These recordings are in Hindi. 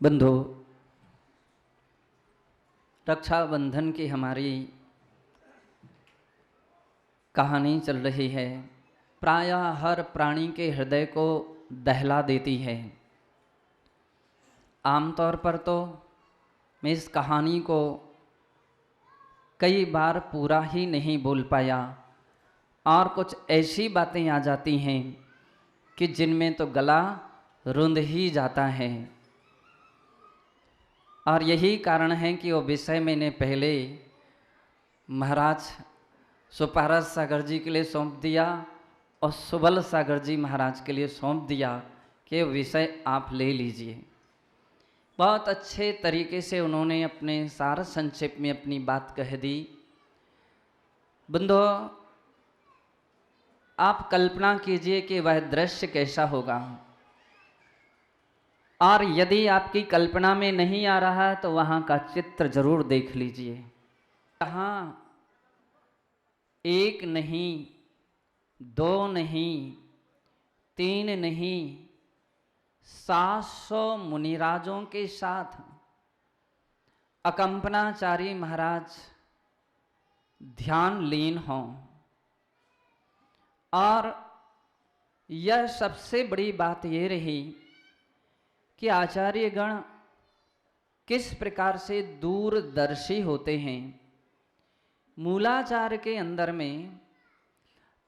बंधु, रक्षाबंधन की हमारी कहानी चल रही है। प्रायः हर प्राणी के हृदय को दहला देती है। आमतौर पर तो मैं इस कहानी को कई बार पूरा ही नहीं बोल पाया और कुछ ऐसी बातें आ जाती हैं कि जिनमें तो गला रुंध ही जाता है। और यही कारण है कि वो विषय मैंने पहले महाराज सुपारस सागर जी के लिए सौंप दिया और सुबल सागर जी महाराज के लिए सौंप दिया कि विषय आप ले लीजिए। बहुत अच्छे तरीके से उन्होंने अपने सार संक्षेप में अपनी बात कह दी। बंधुओं, आप कल्पना कीजिए कि वह दृश्य कैसा होगा, और यदि आपकी कल्पना में नहीं आ रहा है तो वहाँ का चित्र जरूर देख लीजिए। यहाँ एक नहीं, दो नहीं, तीन नहीं, 700 मुनिराजों के साथ अकंपनाचारी महाराज ध्यान लीन हों। और यह सबसे बड़ी बात ये रही कि आचार्यगण किस प्रकार से दूरदर्शी होते हैं। मूलाचार के अंदर में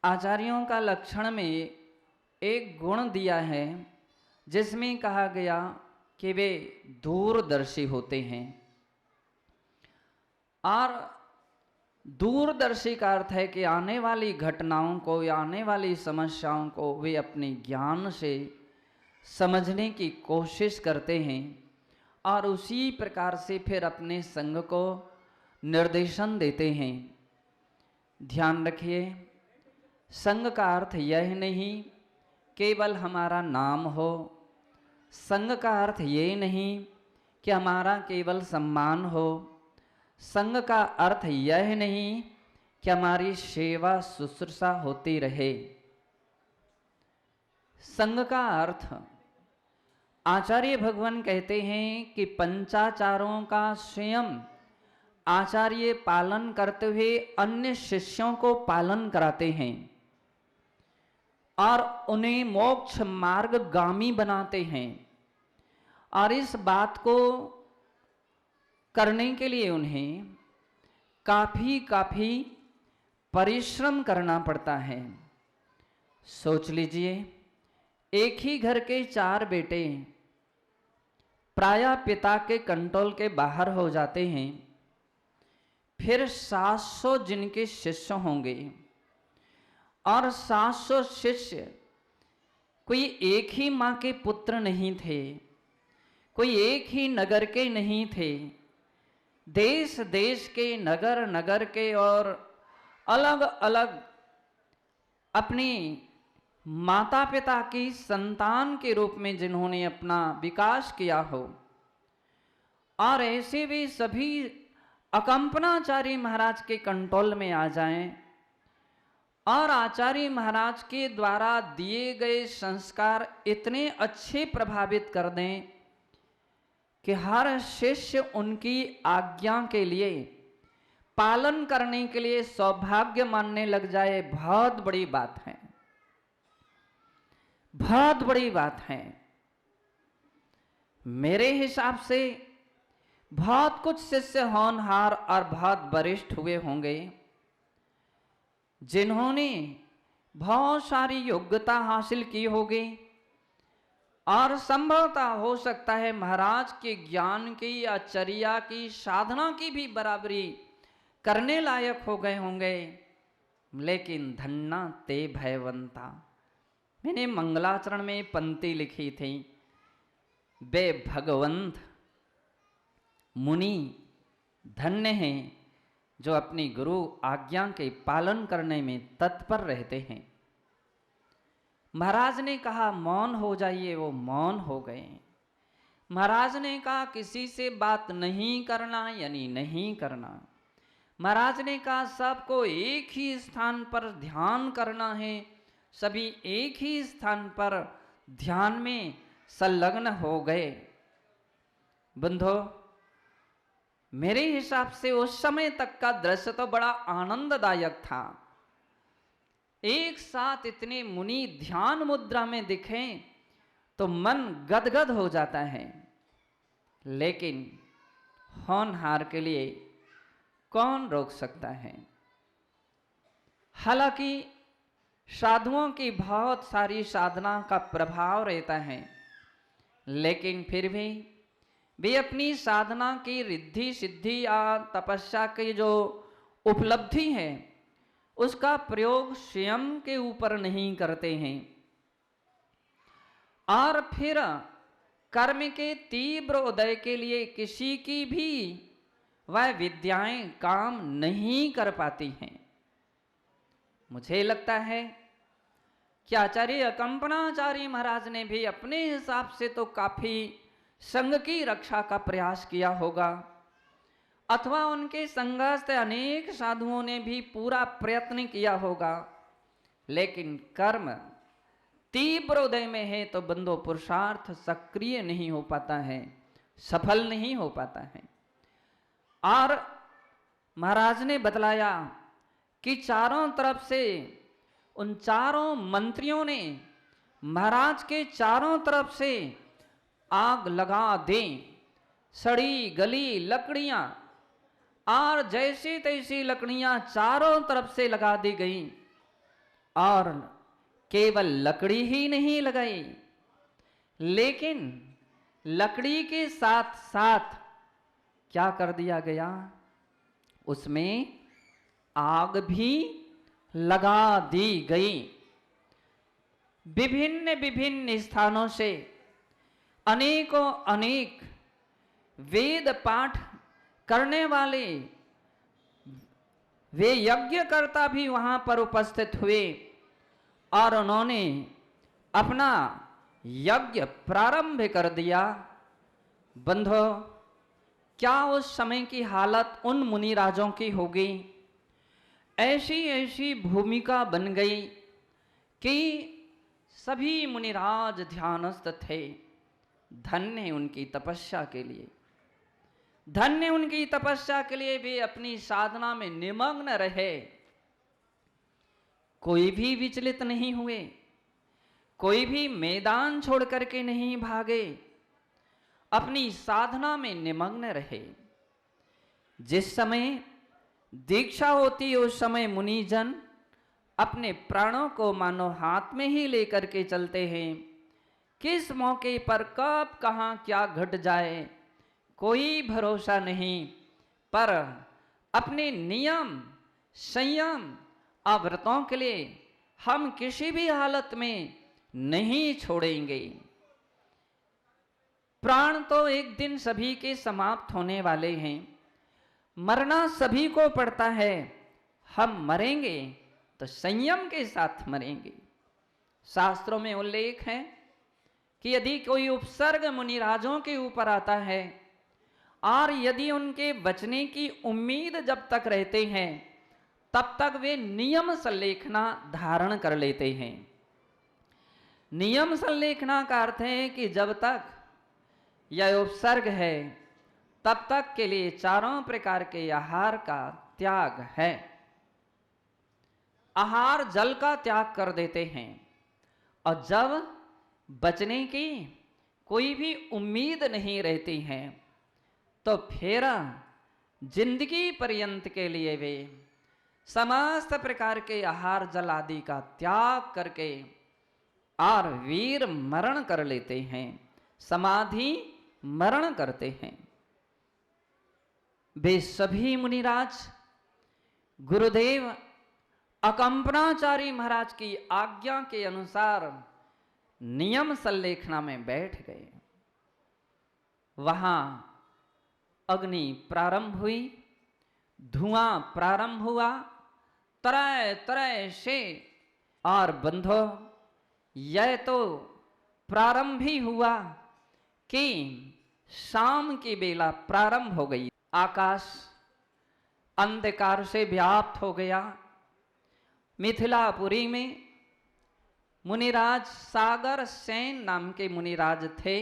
आचार्यों का लक्षण में एक गुण दिया है जिसमें कहा गया कि वे दूरदर्शी होते हैं। और दूरदर्शी का अर्थ है कि आने वाली घटनाओं को या आने वाली समस्याओं को वे अपने ज्ञान से समझने की कोशिश करते हैं और उसी प्रकार से फिर अपने संग को निर्देशन देते हैं। ध्यान रखिए, संग का अर्थ यह नहीं केवल हमारा नाम हो, संग का अर्थ ये नहीं कि हमारा केवल सम्मान हो, संग का अर्थ यह नहीं कि हमारी सेवा शुश्रूषा होती रहे। संग का अर्थ आचार्य भगवान कहते हैं कि पंचाचारों का स्वयं आचार्य पालन करते हुए अन्य शिष्यों को पालन कराते हैं और उन्हें मोक्ष मार्गगामी बनाते हैं। और इस बात को करने के लिए उन्हें काफी परिश्रम करना पड़ता है। सोच लीजिए, एक ही घर के 4 बेटे प्रायः पिता के कंट्रोल के बाहर हो जाते हैं, फिर 700 जिनके शिष्य होंगे और 700 शिष्य कोई एक ही माँ के पुत्र नहीं थे, कोई एक ही नगर के नहीं थे। देश देश के, नगर नगर के और अलग अलग अपनी माता पिता की संतान के रूप में जिन्होंने अपना विकास किया हो। और ऐसे वे सभी अकंपनाचारी महाराज के कंट्रोल में आ जाएं और आचार्य महाराज के द्वारा दिए गए संस्कार इतने अच्छे प्रभावित कर दें कि हर शिष्य उनकी आज्ञा के लिए पालन करने के लिए सौभाग्य मानने लग जाए। बहुत बड़ी बात है, बहुत बड़ी बात है। मेरे हिसाब से बहुत कुछ शिष्य होनहार और बहुत वरिष्ठ हुए होंगे जिन्होंने बहुत सारी योग्यता हासिल की होगी और संभवतः हो सकता है महाराज के ज्ञान की या चर्या की, साधना की भी बराबरी करने लायक हो गए होंगे। लेकिन धन्ना ते भयवंता, मैंने मंगलाचरण में पंक्ति लिखी थी, वे भगवंत मुनि धन्य हैं जो अपनी गुरु आज्ञा के पालन करने में तत्पर रहते हैं। महाराज ने कहा मौन हो जाइए, वो मौन हो गए। महाराज ने कहा किसी से बात नहीं करना, यानी नहीं करना। महाराज ने कहा सबको एक ही स्थान पर ध्यान करना है, सभी एक ही स्थान पर ध्यान में संलग्न हो गए। बंधो, मेरे हिसाब से उस समय तक का दृश्य तो बड़ा आनंददायक था। एक साथ इतने मुनि ध्यान मुद्रा में दिखें तो मन गदगद हो जाता है, लेकिन होनहार के लिए कौन रोक सकता है। हालांकि साधुओं की बहुत सारी साधना का प्रभाव रहता है, लेकिन फिर भी वे अपनी साधना की रिद्धि सिद्धि या तपस्या की जो उपलब्धि है उसका प्रयोग स्वयं के ऊपर नहीं करते हैं, और फिर कर्म के तीव्र उदय के लिए किसी की भी वह विद्याएं काम नहीं कर पाती हैं। मुझे लगता है कि आचार्य अकंपनाचार्य महाराज ने भी अपने हिसाब से तो काफी संघ की रक्षा का प्रयास किया होगा, अथवा उनके संगस्थ अनेक साधुओं ने भी पूरा प्रयत्न किया होगा, लेकिन कर्म तीव्र उदय में है तो बंधो पुरुषार्थ सक्रिय नहीं हो पाता है, सफल नहीं हो पाता है। और महाराज ने बतलाया कि चारों तरफ से उन चारों मंत्रियों ने महाराज के चारों तरफ से आग लगा दें, सड़ी गली लकड़ियां और जैसी तैसी लकड़ियां चारों तरफ से लगा दी गई, और केवल लकड़ी ही नहीं लगाई, लेकिन लकड़ी के साथ साथ क्या कर दिया गया, उसमें आग भी लगा दी गई। विभिन्न विभिन्न स्थानों से अनेकों अनेक वेद पाठ करने वाले वे यज्ञकर्ता भी वहां पर उपस्थित हुए और उन्होंने अपना यज्ञ प्रारंभ कर दिया। बंधो, क्या उस समय की हालत उन मुनिराजों की होगी। ऐसी ऐसी भूमिका बन गई कि सभी मुनिराज ध्यानस्थ थे। धन्य उनकी तपस्या के लिए, धन्य उनकी तपस्या के लिए वे अपनी साधना में निमग्न रहे, कोई भी विचलित नहीं हुए, कोई भी मैदान छोड़ करके नहीं भागे, अपनी साधना में निमग्न रहे। जिस समय दीक्षा होती उस समय मुनिजन अपने प्राणों को मानो हाथ में ही लेकर के चलते हैं। किस मौके पर कब कहाँ क्या घट जाए कोई भरोसा नहीं, पर अपने नियम संयम व्रतों के लिए हम किसी भी हालत में नहीं छोड़ेंगे। प्राण तो एक दिन सभी के समाप्त होने वाले हैं, मरना सभी को पड़ता है। हम मरेंगे तो संयम के साथ मरेंगे। शास्त्रों में उल्लेख है कि यदि कोई उपसर्ग मुनिराजों के ऊपर आता है और यदि उनके बचने की उम्मीद जब तक रहते हैं तब तक वे नियम संलेखना धारण कर लेते हैं। नियम संलेखना का अर्थ है कि जब तक यह उपसर्ग है तब तक के लिए चारों प्रकार के आहार का त्याग है। आहार जल का त्याग कर देते हैं, और जब बचने की कोई भी उम्मीद नहीं रहती है तो फिर जिंदगी पर्यंत के लिए वे समस्त प्रकार के आहार जल आदि का त्याग करके और वीर मरण कर लेते हैं, समाधि मरण करते हैं। वे सभी मुनिराज गुरुदेव अकंपनाचार्य महाराज की आज्ञा के अनुसार नियम संलेखना में बैठ गए। वहां अग्नि प्रारंभ हुई, धुआं प्रारंभ हुआ तरह तरह से, और बंधो यह तो प्रारंभ ही हुआ कि शाम की बेला प्रारंभ हो गई। आकाश अंधकार से व्याप्त हो गया। मिथिलापुरी में मुनिराज सागर सेन नाम के मुनिराज थे।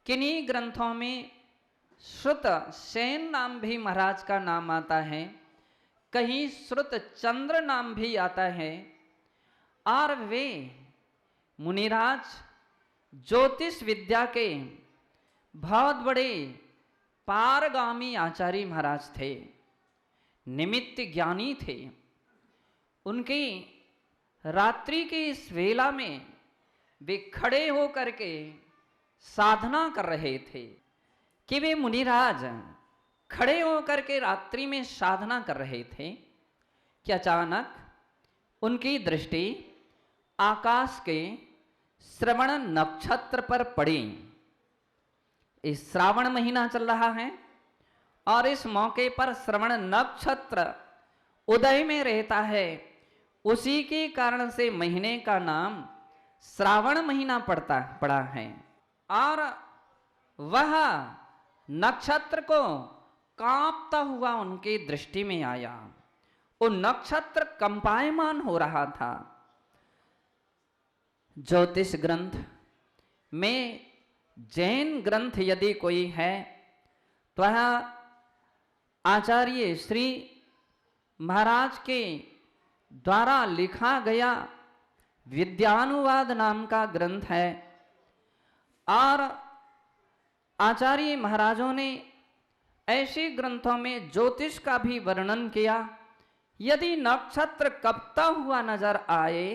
किन्हीं ग्रंथों में श्रुत सेन नाम भी महाराज का नाम आता है, कहीं श्रुत चंद्र नाम भी आता है। और वे मुनिराज ज्योतिष विद्या के बहुत बड़े पारगामी आचार्य महाराज थे, निमित्त ज्ञानी थे। उनकी रात्रि की इस वेला में वे खड़े होकर के साधना कर रहे थे कि वे मुनिराज खड़े होकर के रात्रि में साधना कर रहे थे कि अचानक उनकी दृष्टि आकाश के श्रवण नक्षत्र पर पड़ी। इस श्रावण महीना चल रहा है और इस मौके पर श्रवण नक्षत्र उदय में रहता है, उसी के कारण से महीने का नाम श्रावण महीना पड़ा है। और वह नक्षत्र को कांपता हुआ उनकी दृष्टि में आया। वो नक्षत्र कंपायमान हो रहा था। ज्योतिष ग्रंथ में जैन ग्रंथ यदि कोई है तो वह आचार्य श्री महाराज के द्वारा लिखा गया विद्यानुवाद नाम का ग्रंथ है। और आचार्य महाराजों ने ऐसे ग्रंथों में ज्योतिष का भी वर्णन किया। यदि नक्षत्र कपता हुआ नजर आए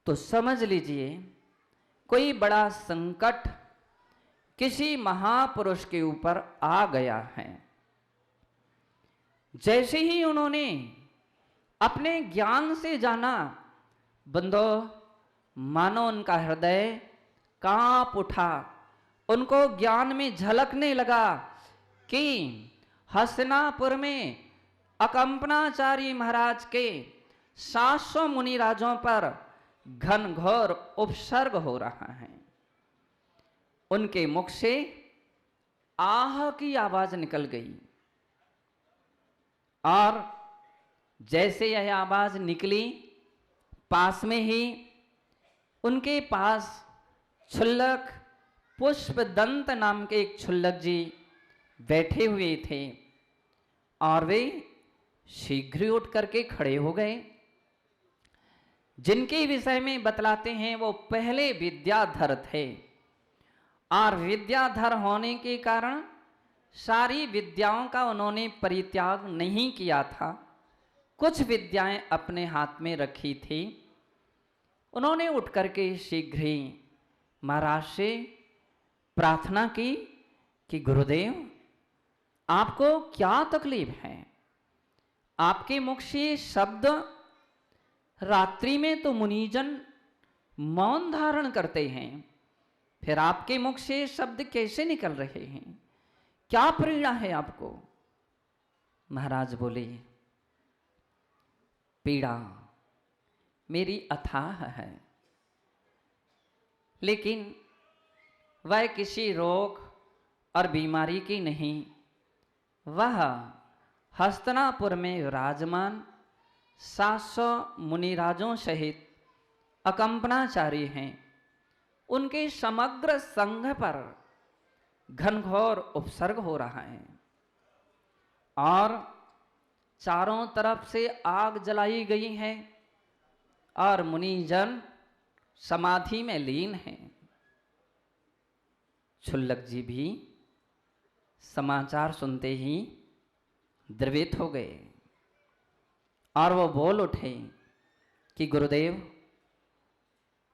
तो समझ लीजिए कोई बड़ा संकट किसी महापुरुष के ऊपर आ गया है। जैसे ही उन्होंने अपने ज्ञान से जाना, बंदो मानो उनका हृदय कांप उठा। उनको ज्ञान में झलकने लगा कि हस्तिनापुर में अकंपनाचार्य महाराज के 700 मुनिराजों पर घनघोर उपसर्ग हो रहा है। उनके मुख से आह की आवाज निकल गई और जैसे यह आवाज निकली, पास में ही उनके पास क्षुल्लक पुष्पदंत नाम के एक क्षुल्लक जी बैठे हुए थे और वे शीघ्र उठ करके खड़े हो गए। जिनके विषय में बतलाते हैं वो पहले विद्याधर थे और विद्याधर होने के कारण सारी विद्याओं का उन्होंने परित्याग नहीं किया था। कुछ विद्याएं अपने हाथ में रखी थी। उन्होंने उठ करके शीघ्र ही महाराज से प्रार्थना की कि गुरुदेव, आपको क्या तकलीफ है? आपके मुख से शब्द, रात्रि में तो मुनिजन मौन धारण करते हैं, फिर आपके मुख से शब्द कैसे निकल रहे हैं? क्या पीड़ा है आपको? महाराज बोले, पीड़ा मेरी अथाह है, लेकिन वह किसी रोग और बीमारी की नहीं। वह हस्तिनापुर में विराजमान 700 मुनिराजों सहित अकंपनाचार्य हैं, उनके समग्र संघ पर घनघोर उपसर्ग हो रहा है और चारों तरफ से आग जलाई गई है और मुनिजन समाधि में लीन हैं। क्षुल्लक जी भी समाचार सुनते ही द्रवित हो गए और वो बोल उठे कि गुरुदेव,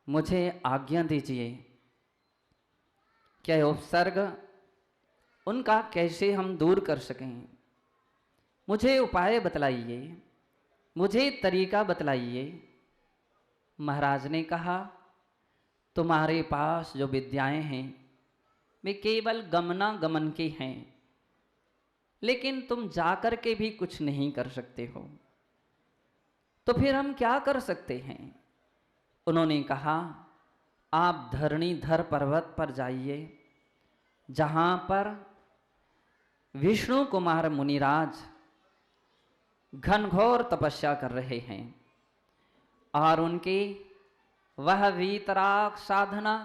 मुझे आज्ञा दीजिए, क्या उपसर्ग उनका कैसे हम दूर कर सकें? मुझे उपाय बतलाइए, मुझे तरीका बतलाइए। महाराज ने कहा, तुम्हारे पास जो विद्याएं हैं वे केवल गमनागमन की हैं, लेकिन तुम जाकर के भी कुछ नहीं कर सकते हो, तो फिर हम क्या कर सकते हैं? उन्होंने कहा, आप धरणीधर पर्वत पर जाइए, जहां पर विष्णु कुमार मुनिराज घनघोर तपस्या कर रहे हैं और उनकी वह वीतराग साधना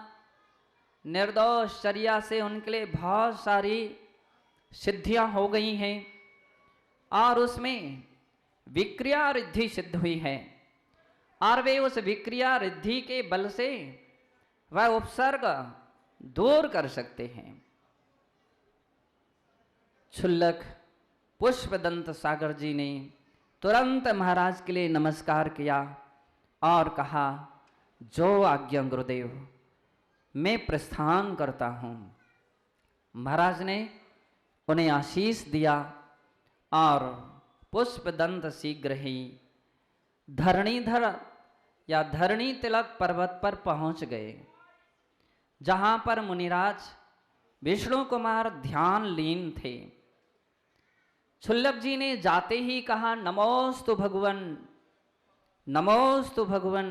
निर्दोष चर्या से उनके लिए बहुत सारी सिद्धियां हो गई हैं और उसमें विक्रिया रिद्धि सिद्ध हुई है और वे उस विक्रिया रिद्धि के बल से वह उपसर्ग दूर कर सकते हैं। क्षुल्लक पुष्पदंत सागर जी ने तुरंत महाराज के लिए नमस्कार किया और कहा, जो आज्ञा गुरुदेव, मैं प्रस्थान करता हूं। महाराज ने उन्हें आशीष दिया और पुष्पदंत शीघ्र ही धरणीधर या धरणी तिलक पर्वत पर पहुंच गए, जहां पर मुनिराज विष्णु कुमार ध्यान लीन थे। क्षुल्लक जी ने जाते ही कहा, नमोस्तु भगवन, नमोस्तु भगवन,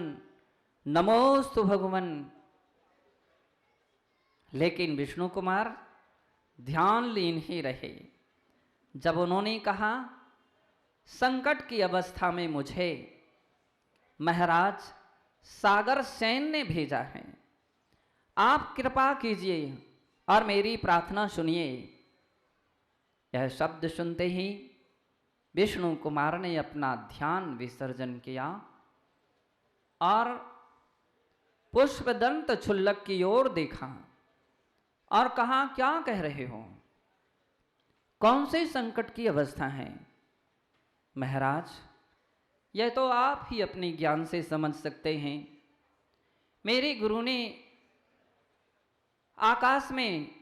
नमोस्तु भगवन। लेकिन विष्णु कुमार ध्यान लीन ही रहे। जब उन्होंने कहा, संकट की अवस्था में मुझे महाराज सागर सेन ने भेजा है, आप कृपा कीजिए और मेरी प्रार्थना सुनिए। यह शब्द सुनते ही विष्णु कुमार ने अपना ध्यान विसर्जन किया और पुष्पदंत क्षुल्लक की ओर देखा और कहा, क्या कह रहे हो, कौन से संकट की अवस्था है? महाराज, यह तो आप ही अपने ज्ञान से समझ सकते हैं। मेरे गुरु ने आकाश में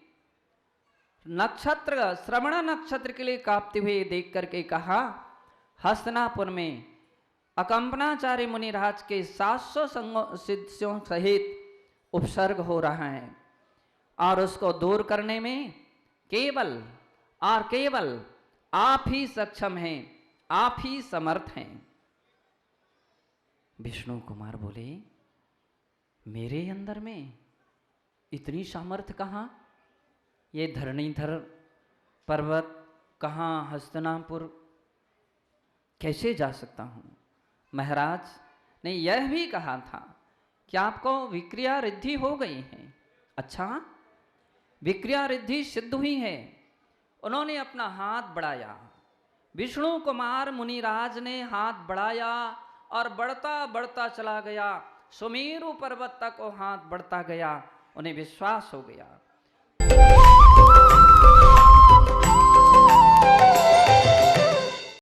नक्षत्र, श्रवण नक्षत्र के लिए कांपते हुए देख करके कहा, हस्तिनापुर में अकंपनाचार्य मुनिराज के 700 शिष्यों सहित उपसर्ग हो रहा है और उसको दूर करने में केवल और केवल आप ही सक्षम हैं, आप ही समर्थ हैं। विष्णु कुमार बोले, मेरे अंदर में इतनी सामर्थ्य कहाँ? ये धरणीधर पर्वत कहाँ, हस्तिनापुर कैसे जा सकता हूँ? महाराज ने यह भी कहा था कि आपको विक्रिया रिद्धि हो गई है। अच्छा, विक्रिया रिद्धि सिद्ध हुई है। उन्होंने अपना हाथ बढ़ाया, विष्णु कुमार मुनिराज ने हाथ बढ़ाया और बढ़ता बढ़ता चला गया, सुमेरु पर्वत तक वो हाथ बढ़ता गया। उन्हें विश्वास हो गया